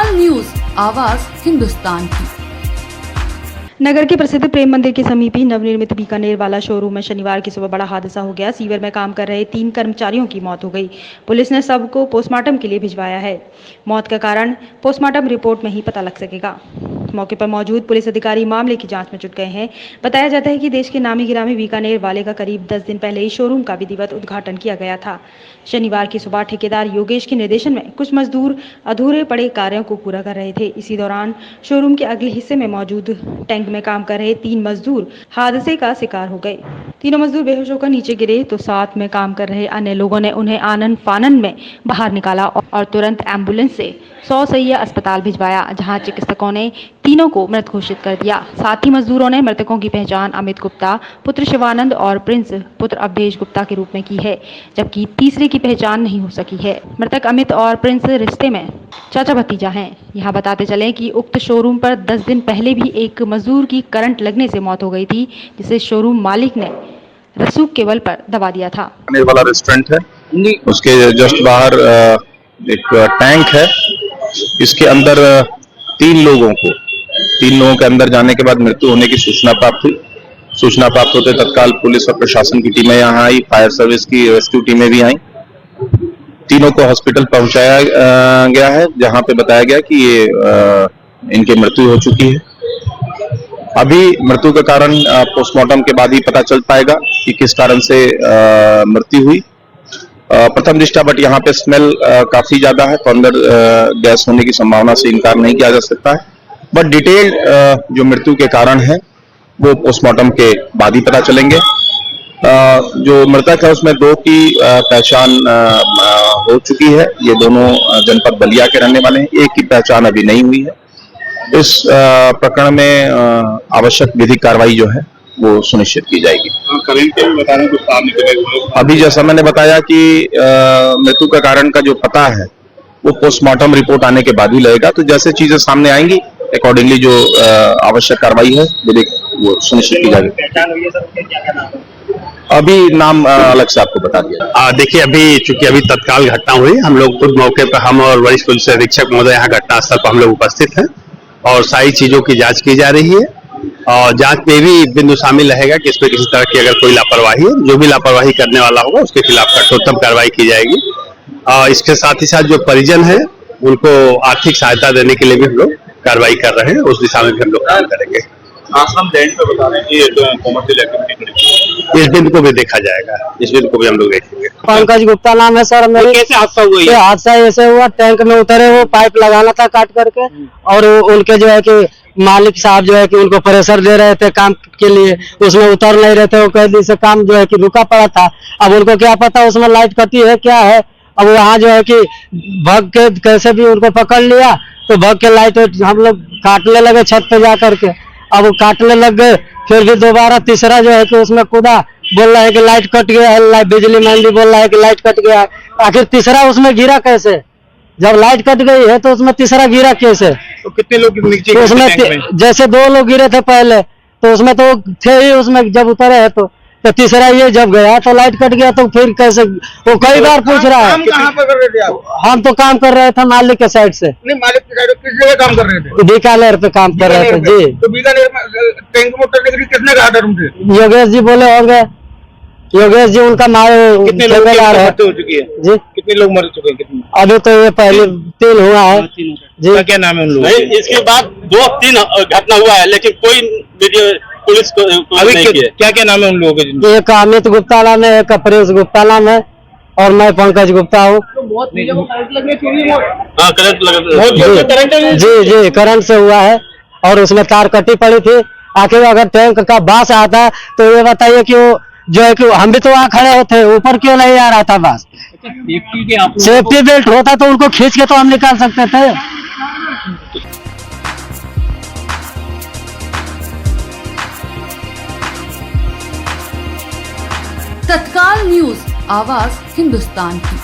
तत्काल न्यूज, आवाज हिंदुस्तान की। नगर के प्रसिद्ध प्रेम मंदिर के समीप ही नवनिर्मित बीकानेर वाला शोरूम में शनिवार की सुबह बड़ा हादसा हो गया। सीवर में काम कर रहे 3 कर्मचारियों की मौत हो गई। पुलिस ने शव को पोस्टमार्टम के लिए भिजवाया है। मौत का कारण पोस्टमार्टम रिपोर्ट में ही पता लग सकेगा। मौके पर मौजूद पुलिस अधिकारी मामले की जांच में जुट गए हैं। बताया जाता है कि देश के नामी गिरामी बीकानेर वाले का करीब 10 दिन पहले ही शोरूम का विधिवत उद्घाटन किया गया था। शनिवार की सुबह ठेकेदार योगेश के निर्देशन में कुछ मजदूर अधूरे पड़े कार्यों को पूरा कर रहे थे। इसी दौरान शोरूम के अगले हिस्से में मौजूद टैंक में काम कर रहे 3 मजदूर हादसे का शिकार हो गए। तीनों मजदूर बेहोश होकर नीचे गिरे तो साथ में काम कर रहे अन्य लोगों ने उन्हें आनन फानन में बाहर निकाला और तुरंत एम्बुलेंस से 100 सैया अस्पताल भिजवाया, जहां चिकित्सकों ने तीनों को मृत घोषित कर दिया। साथ ही मजदूरों ने मृतकों की पहचान अमित गुप्ता पुत्र शिवानंद और प्रिंस पुत्र अवधेश गुप्ता के रूप में की है, जबकि तीसरे की पहचान नहीं हो सकी है। मृतक अमित और प्रिंस रिश्ते में चाचा भतीजा हैं। यहाँ बताते चले कि उक्त शोरूम पर 10 दिन पहले भी एक मजदूर की करंट लगने से मौत हो गई थी, जिसे शोरूम मालिक ने रसूख के बल पर दबा दिया था। वाला रेस्टोरेंट है, उसके जस्ट बाहर एक टैंक है। इसके अंदर 3 लोगों के अंदर जाने के बाद मृत्यु होने की सूचना प्राप्त हुई। सूचना प्राप्त होते तत्काल पुलिस और प्रशासन की टीमें यहाँ आई, फायर सर्विस की रेस्क्यू टीमें भी आई। तीनों को हॉस्पिटल पहुंचाया गया है, जहां पे बताया गया कि ये इनकी मृत्यु हो चुकी है। अभी मृत्यु का कारण पोस्टमार्टम के बाद ही पता चल पाएगा कि किस कारण से मृत्यु हुई। प्रथम दृष्टया बट यहाँ पे स्मेल काफी ज्यादा है, तो अंदर गैस होने की संभावना से इनकार नहीं किया जा सकता है। बट डिटेल्ड जो मृत्यु के कारण है वो पोस्टमार्टम के बाद ही पता चलेंगे। जो मृतक है उसमें 2 की पहचान हो चुकी है। ये दोनों जनपद बलिया के रहने वाले हैं। एक की पहचान अभी नहीं हुई है। इस प्रकरण में आवश्यक विधिक कार्रवाई जो है वो सुनिश्चित की जाएगी। अभी जैसा मैंने बताया कि मृत्यु का कारण का जो पता है वो पोस्टमार्टम रिपोर्ट आने के बाद ही लगेगा। तो जैसे चीजें सामने आएंगी अकॉर्डिंगली जो आवश्यक कार्रवाई है विधिक वो सुनिश्चित की जाएगी। अभी नाम अलग से आपको बता दिया। देखिए अभी तत्काल घटना हुई, हम लोग खुद मौके पर, हम और वरिष्ठ पुलिस अधीक्षक महोदय यहाँ घटनास्थल पर हम लोग उपस्थित हैं और सारी चीजों की जांच की जा रही है। और जांच में भी बिंदु शामिल रहेगा कि इसमें किसी तरह की अगर कोई लापरवाही है, जो भी लापरवाही करने वाला होगा उसके खिलाफ कठोरतम कार्रवाई की जाएगी। इसके साथ ही साथ जो परिजन है उनको आर्थिक सहायता देने के लिए भी हम लोग कार्रवाई कर रहे हैं, उस दिशा में भी हम लोग काम करेंगे। आश्रम जैन पे बता रहे हैं कि ये तो कॉमर्शियल एक्टिविटी, इस बिंदु को भी देखा जाएगा, इस बिंदु को भी हम लोग देखेंगे। पंकज गुप्ता नाम है सर। मेरे कैसे हादसा हुआ? ये हादसा ऐसे हुआ, टैंक में उतरे, वो पाइप लगाना था काट करके, और उनके जो है कि मालिक साहब जो है कि उनको प्रेशर दे रहे थे काम के लिए, उसमें उतर नहीं रहे थे। वो कई दिन से काम जो है कि रुका पड़ा था। अब उनको क्या पता उसमें लाइट कटी है क्या है। अब वहाँ जो है कि भग के कैसे भी उनको पकड़ लिया, तो भग के लाइट हम लोग काटने लगे छत पे जा करके। अब वो काटने लग गए, फिर भी दोबारा तीसरा जो है कि उसमें कूदा, बोल रहा है कि लाइट कट गया है। बिजली मैन भी बोल रहा है कि लाइट कट गया है। आखिर तीसरा उसमें गिरा कैसे? जब लाइट कट गई है तो उसमें तीसरा गिरा कैसे? तो कितने लोग नीचे? तो उसमें जैसे 2 लोग गिरे थे पहले, तो उसमें तो थे ही, उसमें जब उतरे है तो तीसरा ये जब गया तो लाइट कट गया, तो फिर कैसे? वो कई बार पूछ रहा है। कहाँ पर कर रहे थे आप? हम तो काम कर रहे थे मालिक के साइड से। नहीं, मालिक की साइड किस जगह काम कर रहे थे? बीकानेर पे काम कर रहे थे जी। तो बीकानेर में टैंक में उतरने के लिए किसने कहा था तुमसे? योगेश जी बोले होंगे। योगेश जी उनका कितने लोग की मृत्यु हो चुकी है जी? कितने लोग मर चुके हैं? कितने? अभी तो ये पहले 3 हुआ है जी। क्या नाम है उन लोगों? इसके बाद 2-3 घटना हुआ है, लेकिन कोई वीडियो पुलिस को अभी क्या नाम है उन लोगों के? एक अमित गुप्ता नाम है, एक प्रिंस गुप्ता नाम है, और मैं पंकज गुप्ता हूँ। जी जी, करंट से हुआ है और उसमें तार कटी पड़ी थी। आखिर अगर टैंक का बास आता तो ये बताइए कि वो जो है कि हम भी तो वहाँ खड़े होते, ऊपर क्यों नहीं आ रहा था बास? सेफ्टी बेल्ट होता तो उनको खींच के तो हम निकाल सकते थे। तत्काल न्यूज, आवाज हिंदुस्तान की।